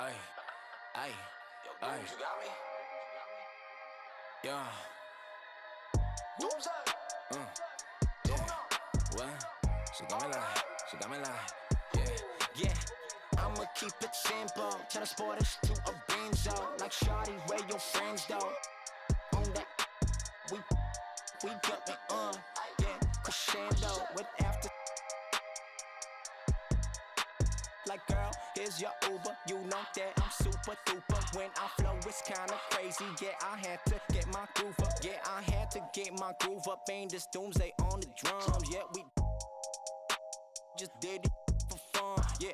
Ay, ay, ay. You got me? Yeah. Doomsday. Yeah. What? She got me like, yeah. I'ma keep it simple. Transport us to a benzo. Like shawty, where your friends though? On that, we got me yeah. Crescendo with after. Like girl, here's your Uber. You know that I'm super duper. When I flow, it's kinda crazy. Yeah, I had to get my groove up. Yeah, I had to get my groove up. Ain't this Doomsday on the drums? Yeah, we just did it for fun. Yeah,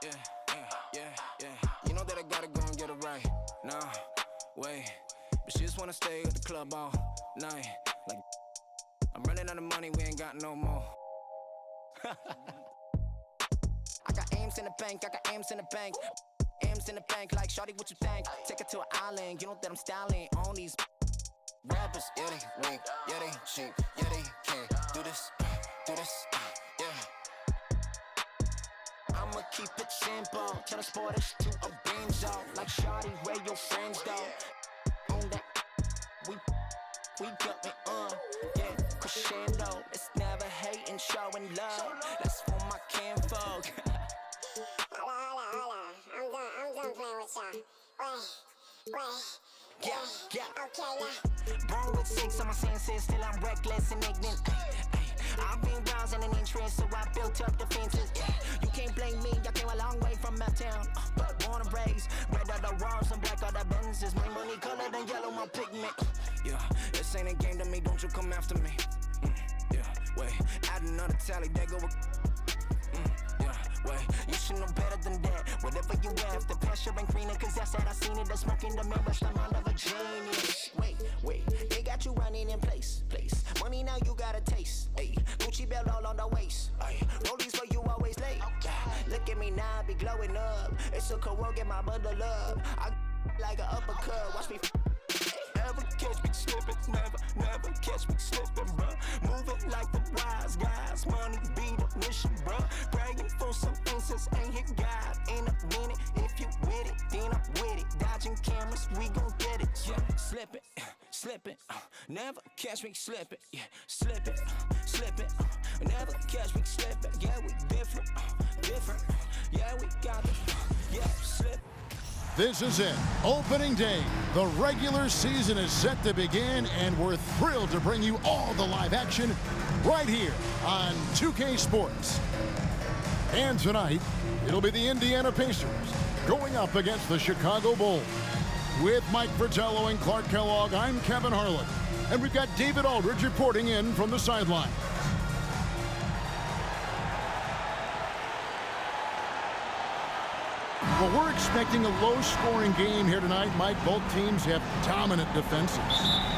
yeah. You know that I gotta go and get it right. Nah, wait, but she just wanna stay at the club all night. Like I'm running out of money, we ain't got no more. I got Ames in the bank, Ames in the bank. Ames in the bank, like shawty, what you think? Take it to an island, you know that I'm styling on these rappers. Yeah, they weak, yeah, they cheap, yeah, they can't do this, yeah. I'ma keep it simple, transport us to a benzo. Like shawty, where your friends though? On that, we got me yeah, crescendo. It's never hating, showing love. That's for my kinfolk. Hold on. I'm done playing with y'all. Wait. Yeah. Okay, now. Born with 6 on my senses, still I'm reckless and ignorant. I've been browsing an interest, so I built up defenses. You can't blame me, I came a long way from uptown. But born and raised, red are the walls and black are the Benzes. My money colored and yellow, my pigment. Yeah, this ain't a game to me, don't you come after me. Yeah, wait, add another tally, there go a wait, you should know better than that. Whatever you have, the pressure ain't greener, cause that's that I seen it. The smoke in the mirror, the mind of a genius. Wait, they got you running in place. Money now you got a taste. Ayy, Gucci belt all on the waist. Ayy, rollies for you always late. Look at me now, I be glowing up. It's a cold, get my bundle up. I like an uppercut, watch me. Never catch me slipping, never catch me slipping, bruh. Moving like the wise guys, money be the mission, bruh. Bragging for some instance, ain't hit God in a minute. If you with it, then I'm with it. Dodging cameras, we gon' get it. Yeah, slipping, never catch me slipping. Yeah, slipping, never catch me slipping. Yeah, we different. Yeah, we got it. Yeah, slip. This is it, opening day. The regular season is set to begin, and we're thrilled to bring you all the live action right here on 2K Sports. And tonight, it'll be the Indiana Pacers going up against the Chicago Bulls. With Mike Fratello and Clark Kellogg, I'm Kevin Harlan, and we've got David Aldridge reporting in from the sideline. Well, we're expecting a low-scoring game here tonight, Mike. Both teams have dominant defenses.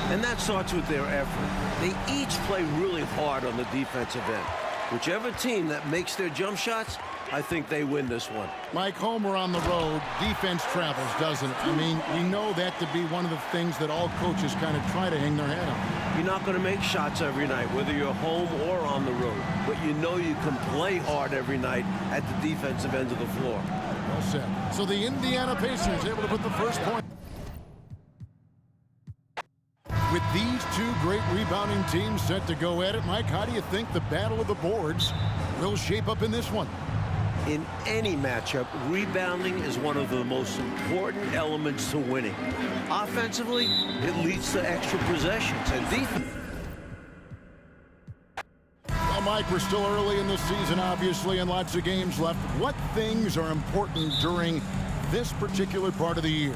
And that starts with their effort. They each play really hard on the defensive end. Whichever team that makes their jump shots, I think they win this one. Mike, home or on the road, defense travels, doesn't it? I mean, we know that to be one of the things that all coaches kind of try to hang their hat on. You're not going to make shots every night, whether you're home or on the road. But you know you can play hard every night at the defensive end of the floor. Well said. So the Indiana Pacers able to put the first point. With these two great rebounding teams set to go at it, Mike, how do you think the battle of the boards will shape up in this one? In any matchup, rebounding is one of the most important elements to winning. Offensively, it leads to extra possessions, and defense. Well, Mike, we're still early in the season, obviously, and lots of games left. What things are important during this particular part of the year?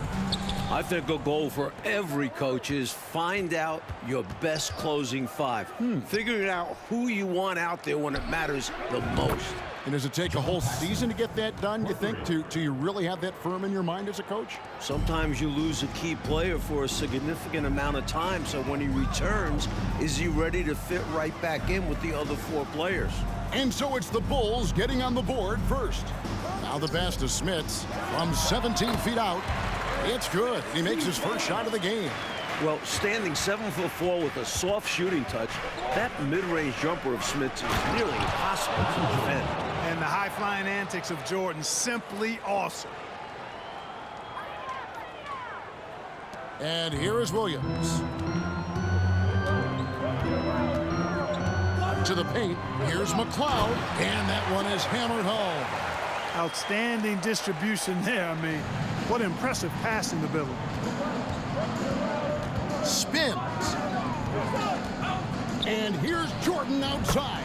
I think a goal for every coach is find out your best closing five. Figuring out who you want out there when it matters the most. And does it take a whole season to get that done, you think, to you really have that firm in your mind as a coach? Sometimes you lose a key player for a significant amount of time, so when he returns, is he ready to fit right back in with the other four players? And so it's the Bulls getting on the board first. Now the pass to Smits from 17 feet out. It's good. He makes his first shot of the game. Well, standing 7'4" with a soft shooting touch, that mid-range jumper of Smits is nearly impossible to defend. And the high-flying antics of Jordan, simply awesome. And here is Williams. To the paint. Here's McLeod. And that one is hammered home. Outstanding distribution there. I mean, what impressive passing ability. Spins. And here's Jordan outside.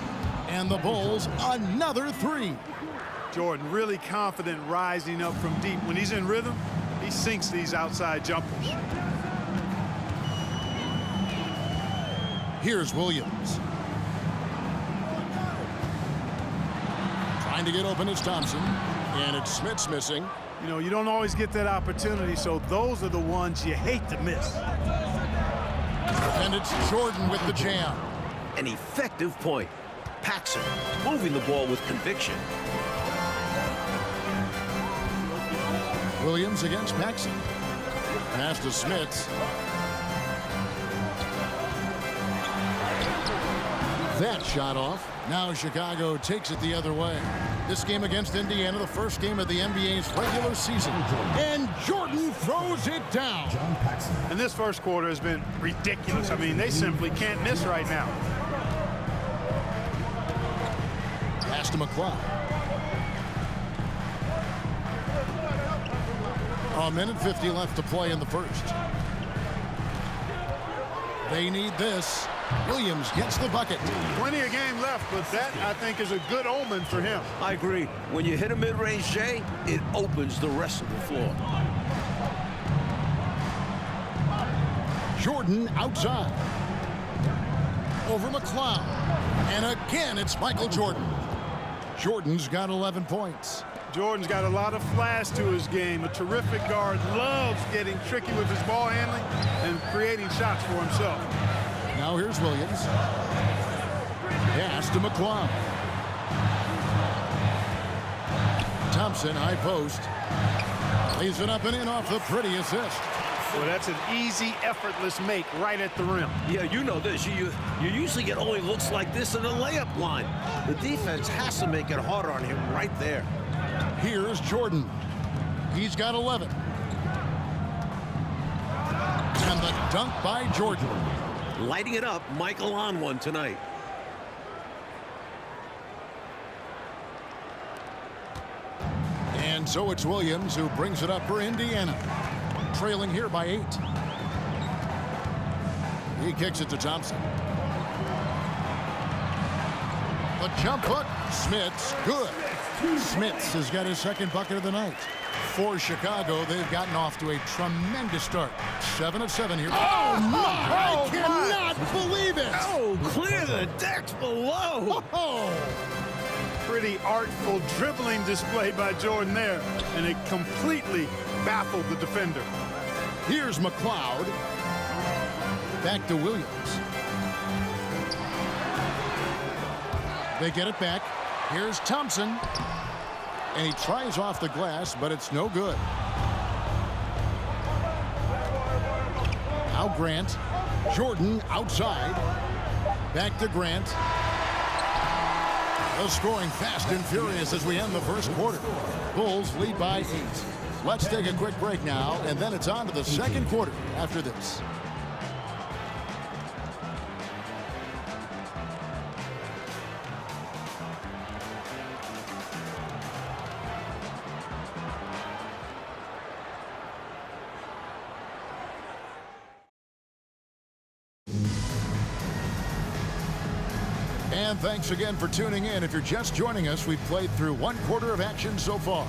And the Bulls another three. Jordan really confident rising up from deep. When he's in rhythm, he sinks these outside jumpers. Here's Williams. Trying to get open is Thompson. And it's Smith's missing. You know, you don't always get that opportunity, so those are the ones you hate to miss. And it's Jordan with the jam. An effective point. Paxson moving the ball with conviction. Williams against Paxson. Pass to Smith. That shot off. Now Chicago takes it the other way. This game against Indiana, the first game of the NBA's regular season. And Jordan throws it down. And this first quarter has been ridiculous. I mean, they simply can't miss right now. Pass to McLeod. A minute 50 left to play in the first. They need this. Williams gets the bucket. Plenty of game left, but that, I think, is a good omen for him. I agree. When you hit a mid-range J, it opens the rest of the floor. Jordan outside. Over McLeod. And again, it's Michael Jordan. Jordan's got 11 points. Jordan's got a lot of flash to his game. A terrific guard, loves getting tricky with his ball handling and creating shots for himself. Now here's Williams. Pass to McLeod. Thompson, high post. Lays it up and in off the pretty assist. Well, that's an easy, effortless make right at the rim. Yeah, you know this. You usually get only looks like this in the layup line. The defense has to make it harder on him right there. Here's Jordan. He's got 11. And the dunk by Jordan. Lighting it up, Michael on one tonight. And so it's Williams who brings it up for Indiana. Trailing here by 8. He kicks it to Thompson. The jump hook. Smith's good. Smith's has got his second bucket of the night. For Chicago, they've gotten off to a tremendous start. 7 of 7 here. Oh, my! I cannot believe it! Oh, clear the decks below! Oh! Pretty artful dribbling display by Jordan there, and it completely baffled the defender. Here's McLeod. Back to Williams. They get it back. Here's Thompson. And he tries off the glass, but it's no good. Now Grant. Jordan outside. Back to Grant. The scoring fast and furious as we end the first quarter. Bulls lead by 8. Let's take a quick break now, and then it's on to the second quarter after this. And thanks again for tuning in. If you're just joining us, we've played through one quarter of action so far.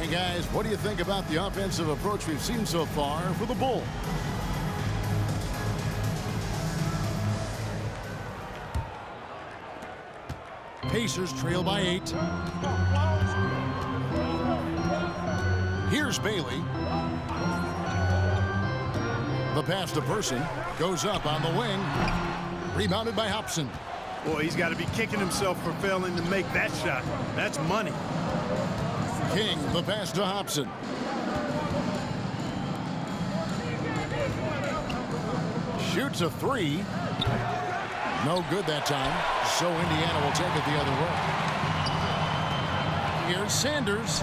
Hey guys, what do you think about the offensive approach we've seen so far for the Bulls? Pacers trail by 8. Here's Bailey. The pass to Person goes up on the wing. Rebounded by Hobson. Boy, he's got to be kicking himself for failing to make that shot. That's money. King, the pass to Hobson. Shoots a 3. No good that time. So Indiana will take it the other way. Here's Sanders.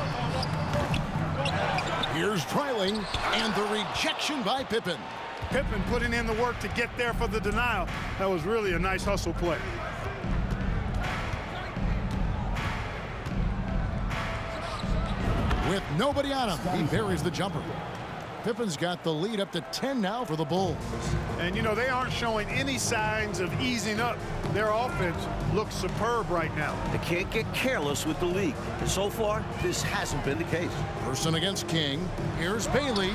Here's trailing, and the rejection by Pippen. Pippen putting in the work to get there for the denial. That was really a nice hustle play. With nobody on him, he buries the jumper. Pippen's got the lead up to 10 now for the Bulls. And, you know, they aren't showing any signs of easing up. Their offense looks superb right now. They can't get careless with the league. And so far, this hasn't been the case. Person against King. Here's Bailey.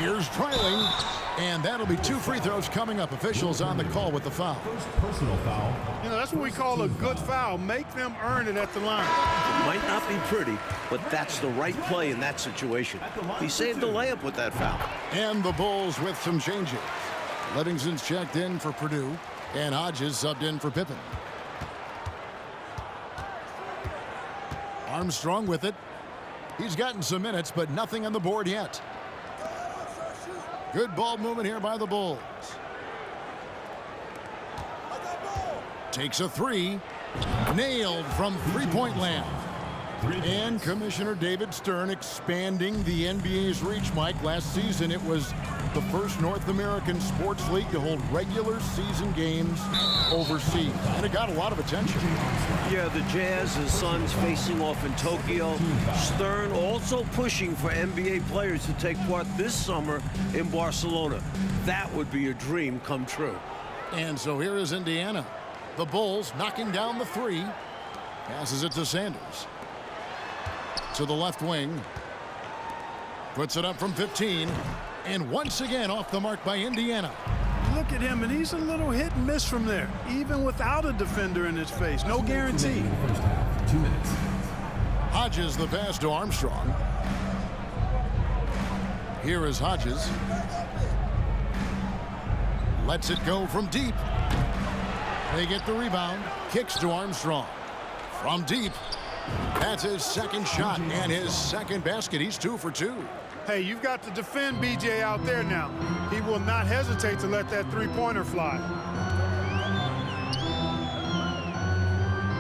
Here's trailing. And that'll be 2 free throws coming up. Officials on the call with the foul. First personal foul. You know, that's what we call a good foul. Make them earn it at the line. It might not be pretty, but that's the right play in that situation. He saved the layup with that foul. And the Bulls with some changes. Livingston's checked in for Purdue, and Hodges subbed in for Pippen. Armstrong with it. He's gotten some minutes, but nothing on the board yet. Good ball movement here by the Bulls. Takes a 3. Nailed from three-point land. And Commissioner David Stern expanding the NBA's reach, Mike. Last season, it was the first North American sports league to hold regular season games overseas. And it got a lot of attention. Yeah, the Jazz and Suns facing off in Tokyo. Stern also pushing for NBA players to take part this summer in Barcelona. That would be a dream come true. And so here is Indiana. The Bulls knocking down the 3. Passes it to Sanders. To the left wing. Puts it up from 15. And once again off the mark by Indiana. Look at him, and he's a little hit and miss from there, even without a defender in his face. No guarantee. First half, 2 minutes. Hodges the pass to Armstrong. Here is Hodges. Lets it go from deep. They get the rebound. Kicks to Armstrong. From deep. That's his second shot and his second basket. He's 2 for 2. Hey, you've got to defend BJ out there now. He will not hesitate to let that three-pointer fly.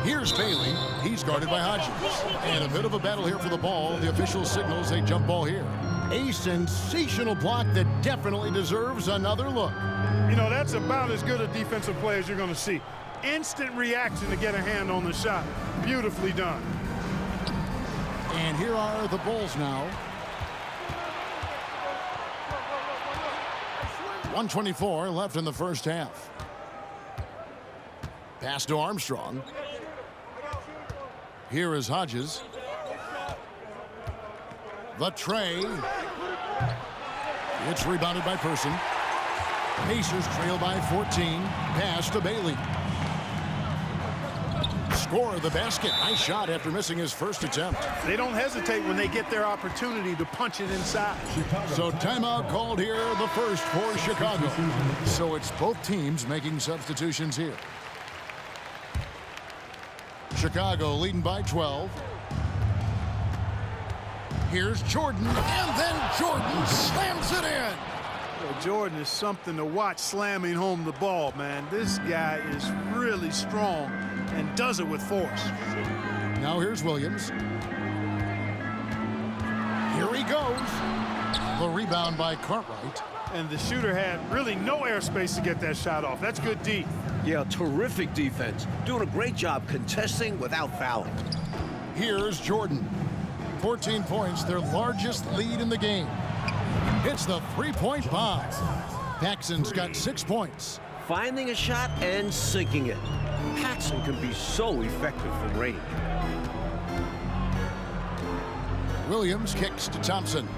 Here's Bailey. He's guarded by Hodges. And a bit of a battle here for the ball. The official signals a jump ball here. A sensational block that definitely deserves another look. You know, that's about as good a defensive play as you're going to see. Instant reaction to get a hand on the shot. Beautifully done. And here are the Bulls now. 1:24 left in the first half. Pass to Armstrong. Here is Hodges. The tray. It's rebounded by Person. Pacers trail by 14. Pass to Bailey. Score the basket. Nice shot after missing his first attempt. They don't hesitate when they get their opportunity to punch it inside. So timeout called here, the first for Chicago. So it's both teams making substitutions here. Chicago leading by 12. Here's Jordan, and then Jordan slams it in. Well, Jordan is something to watch slamming home the ball, man. This guy is really strong and does it with force. Now here's Williams. Here he goes. The rebound by Cartwright. And the shooter had really no airspace to get that shot off. That's good D. Yeah, terrific defense. Doing a great job contesting without fouling. Here's Jordan. 14 points, their largest lead in the game. It's the three-point bomb. Paxson's got 6 points. Finding a shot and sinking it. Paxson can be so effective from range. Williams kicks to Thompson.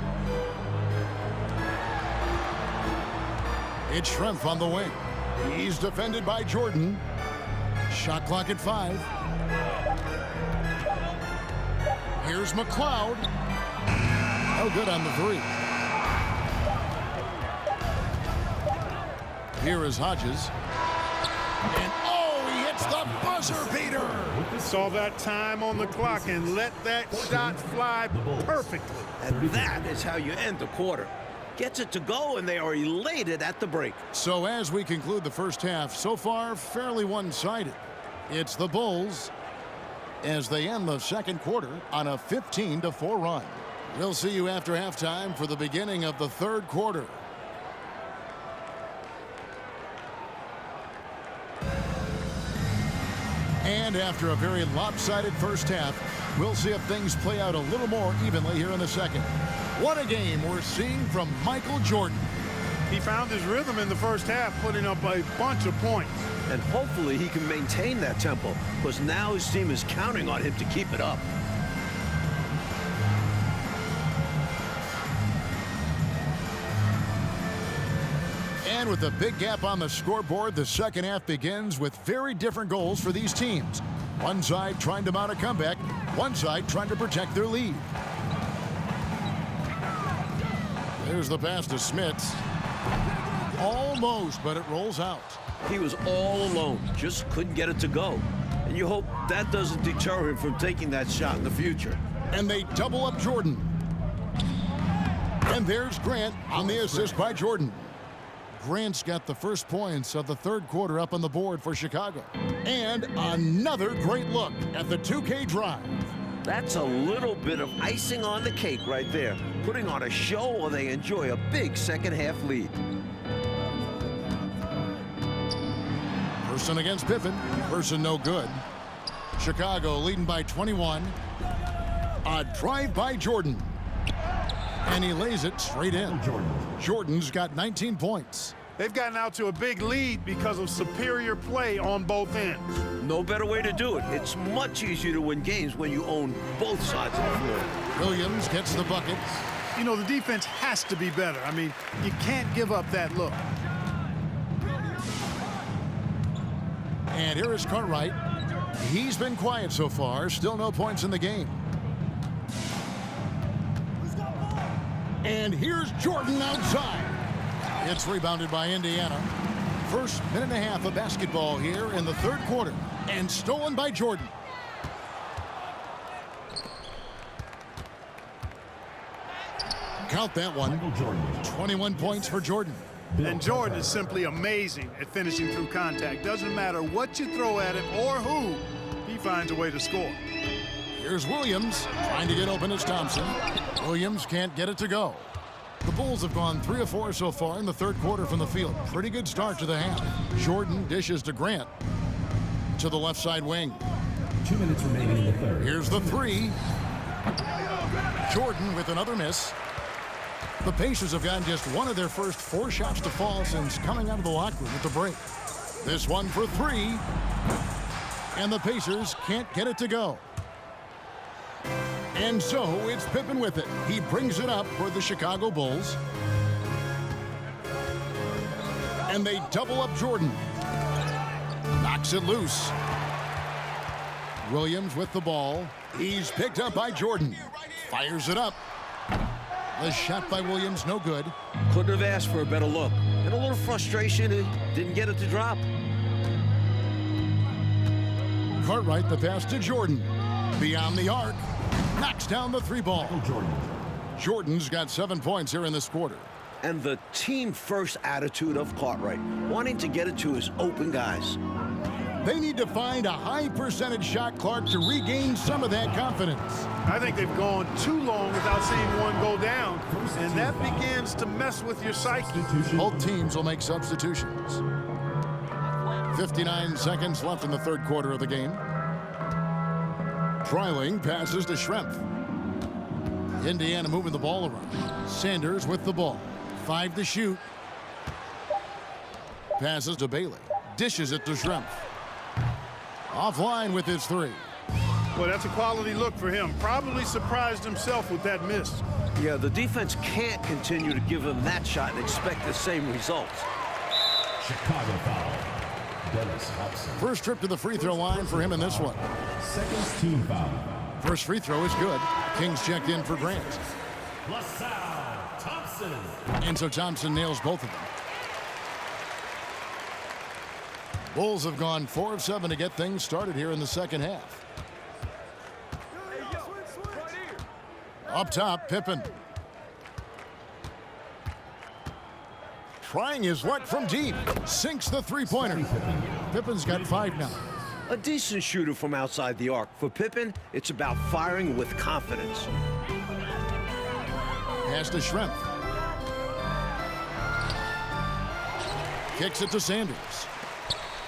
It's Schrempf on the wing. He's defended by Jordan. Shot clock at 5. Here's McLeod. No good on the 3. Here is Hodges. And oh, he hits the buzzer beater. Saw that time on the clock and let that shot fly perfectly. And that is how you end the quarter. Gets it to go, and they are elated at the break. So as we conclude the first half, so far fairly one-sided. It's the Bulls as they end the second quarter on a 15-4 run. We'll see you after halftime for the beginning of the third quarter. And after a very lopsided first half, we'll see if things play out a little more evenly here in the second. What a game we're seeing from Michael Jordan. He found his rhythm in the first half, putting up a bunch of points. And hopefully he can maintain that tempo, because now his team is counting on him to keep it up. And with a big gap on the scoreboard, the second half begins with very different goals for these teams. One side trying to mount a comeback, one side trying to protect their lead. There's the pass to Smits. Almost, but it rolls out. He was all alone, just couldn't get it to go. And you hope that doesn't deter him from taking that shot in the future. And they double up Jordan. And there's Grant on the assist by Jordan. Grant's got the first points of the third quarter up on the board for Chicago. And another great look at the 2K drive. That's a little bit of icing on the cake right there, putting on a show while they enjoy a big second half lead. Person against Pippen. Person no good. Chicago leading by 21. A drive by Jordan. And he lays it straight in. Jordan's got 19 points. They've gotten out to a big lead because of superior play on both ends. No better way to do it. It's much easier to win games when you own both sides of the floor. Williams gets the bucket. You know, the defense has to be better. I mean, you can't give up that look. And here is Cartwright. He's been quiet so far. Still no points in the game. And here's Jordan outside. It's rebounded by Indiana. First minute and a half of basketball here in the third quarter. And stolen by Jordan. Count that one. 21 points for Jordan. And Jordan is simply amazing at finishing through contact. Doesn't matter what you throw at him or who, he finds a way to score. Here's Williams trying to get open as Thompson. Williams can't get it to go. The Bulls have gone 3 of 4 so far in the third quarter from the field. Pretty good start to the half. Jordan dishes to Grant to the left side wing. 2 minutes remaining in the third. Here's the three. Jordan with another miss. The Pacers have gotten just one of their first 4 shots to fall since coming out of the locker room at the break. This one for 3. And the Pacers can't get it to go. And so it's Pippen with it. He brings it up for the Chicago Bulls. And they double up Jordan. Knocks it loose. Williams with the ball. He's picked up by Jordan. Fires it up. The shot by Williams, no good. Couldn't have asked for a better look. And a little frustration, he didn't get it to drop. Cartwright, the pass to Jordan. Beyond the arc. Knocks down the 3 ball. Jordan's got 7 points here in this quarter. And the team-first attitude of Cartwright, wanting to get it to his open guys. They need to find a high percentage shot, Clark, to regain some of that confidence. I think they've gone too long without seeing one go down, and that begins to mess with your psyche. Both teams will make substitutions. 59 seconds left in the third quarter of the game. Treiling passes to Schrempf. Indiana moving the ball around. Sanders with the ball. 5 to shoot. Passes to Bailey. Dishes it to Schrempf. Offline with his 3. Well, that's a quality look for him. Probably surprised himself with that miss. Yeah, the defense can't continue to give him that shot and expect the same results. Chicago foul. Dennis Hudson. First trip to the free throw line for him in this one. Second team foul. First free throw is good. Kings checked in for Grant. LaSalle Thompson. And so Thompson nails both of them. Bulls have gone 4 of 7 to get things started here in the second half. Up top, Pippen. Trying his luck from deep. Sinks the 3-pointer. Pippen's got 5 now. A decent shooter from outside the arc. For Pippen, it's about firing with confidence. Pass to Schrempf. Kicks it to Sanders.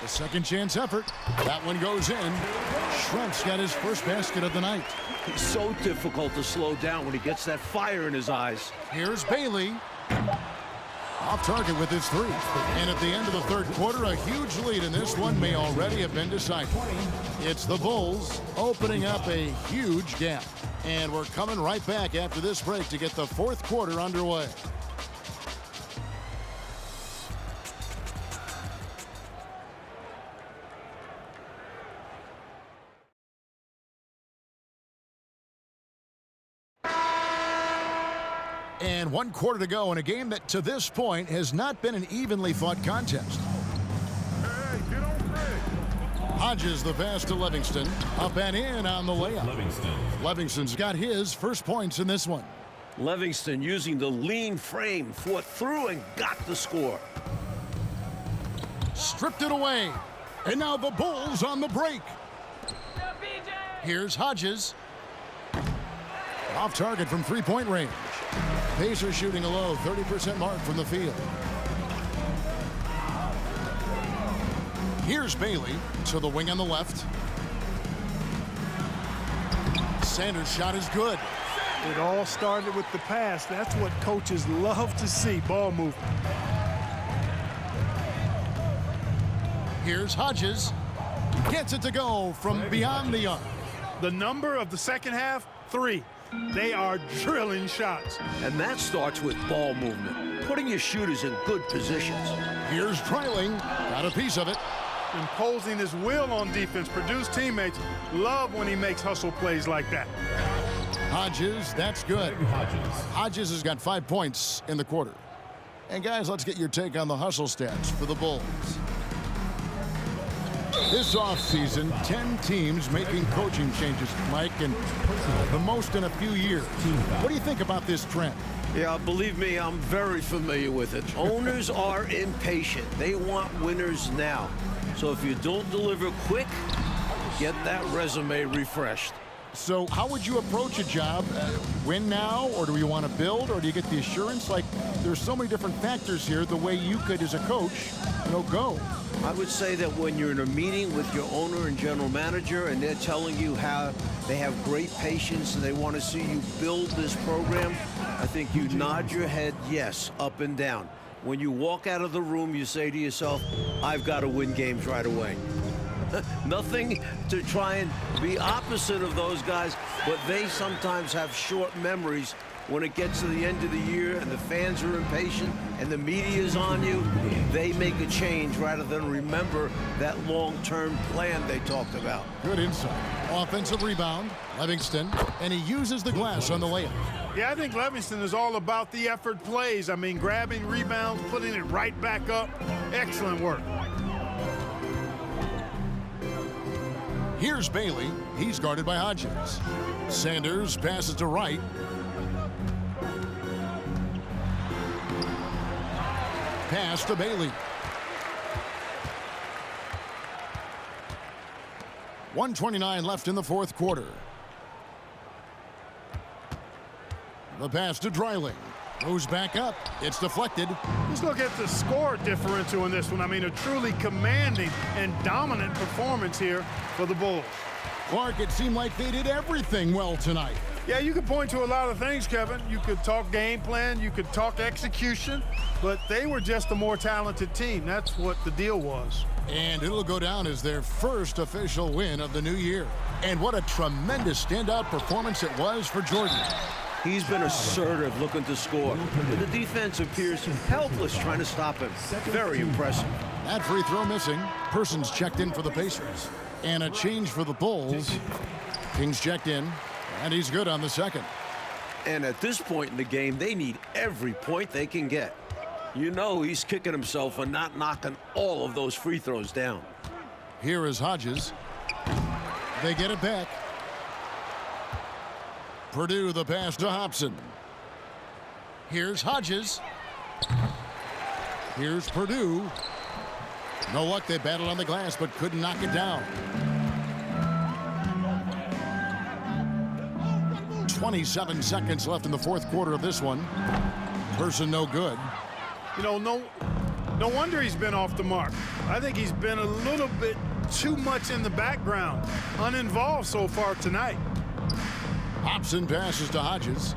The second chance effort. That one goes in. Schrempf's got his first basket of the night. He's so difficult to slow down when he gets that fire in his eyes. Here's Bailey. Off target with his three. And at the end of the third quarter, a huge lead in this one may already have been decided. It's the Bulls opening up a huge gap. And we're coming right back after this break to get the fourth quarter underway. And 1 quarter to go in a game that to this point has not been an evenly fought contest. Hey, get on Craig. Hodges the pass to Livingston. Up and in on the layup. Livingston. Livingston's got his first points in this one. Livingston using the lean frame, fought through and got the score. Stripped it away. And now the Bulls on the break. Here's Hodges. Off target from three-point range. Pacers shooting a low 30% mark from the field. Here's Bailey to the wing on the left. Sanders' shot is good. It all started with the pass. That's what coaches love to see, ball movement. Here's Hodges. Gets it to go from beyond the arc. The number of the second half, 3. They are drilling shots. And that starts with ball movement, putting your shooters in good positions. Here's Dreiling. Got a piece of it. Imposing his will on defense. Produce teammates love when he makes hustle plays like that. Hodges, that's good. Hodges. Hodges has got 5 points in the quarter. And guys, let's get your take on the hustle stats for the Bulls. This offseason, 10 teams making coaching changes, Mike, and the most in a few years. What do you think about this trend? Yeah, believe me, I'm very familiar with it. Owners are impatient. They want winners now. So if you don't deliver quick, get that resume refreshed. So how would you approach a job? Win now, or do you want to build, or do you get the assurance? Like, there's so many different factors here, the way you could, as a coach, go. I would say that when you're in a meeting with your owner and general manager and they're telling you how they have great patience and they want to see you build this program, I think you nod your head yes, up and down. When you walk out of the room, you say to yourself, I've got to win games right away. Nothing to try and be opposite of those guys, but they sometimes have short memories when it gets to the end of the year and the fans are impatient and the media's on you. They make a change rather than remember that long-term plan they talked about. Good insight. Offensive rebound, Livingston, and he uses the glass on the layup. Yeah, I think Livingston is all about the effort plays. I mean, grabbing rebounds, putting it right back up. Excellent work. Here's Bailey. He's guarded by Hodges. Sanders passes to Wright. Pass to Bailey. 1:29 left in the fourth quarter. The pass to Dreiling. Goes back up. It's deflected. Just look at the score differential in this one. I mean, a truly commanding and dominant performance here for the Bulls. Clark, it seemed like they did everything well tonight. Yeah, you could point to a lot of things, Kevin. You could talk game plan, you could talk execution, but they were just a more talented team. That's what the deal was. And it'll go down as their first official win of the new year. And what a tremendous standout performance it was for Jordan. He's been assertive, looking to score. But the defense appears helpless trying to stop him. Very impressive. That free throw missing. Persons checked in for the Pacers. And a change for the Bulls. Kings checked in, and he's good on the second. And at this point in the game, they need every point they can get. You know he's kicking himself for not knocking all of those free throws down. Here is Hodges. They get it back. Purdue the pass to Hobson. Here's Hodges. Here's Purdue. No luck, they battled on the glass but couldn't knock it down. 27 seconds left in the fourth quarter of this one. Person no good. You know, no wonder he's been off the mark. I think he's been a little bit too much in the background, uninvolved so far tonight. Hobson passes to Hodges.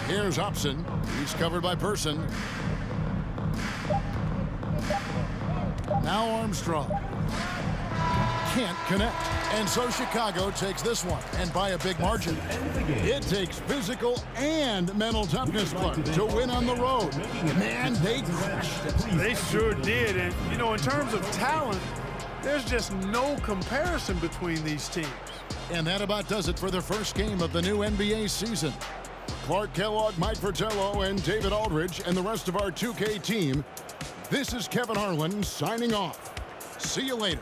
Here's Hobson. He's covered by Person. Now Armstrong. Can't connect. And so Chicago takes this one, and by a big margin. It takes physical and mental toughness, Clark, to win on the road. Man, they crushed it. They sure did. And, you know, in terms of talent, there's just no comparison between these teams. And that about does it for the first game of the new NBA season. Clark Kellogg, Mike Fratello, and David Aldridge, and the rest of our 2K team. This is Kevin Harlan signing off. See you later.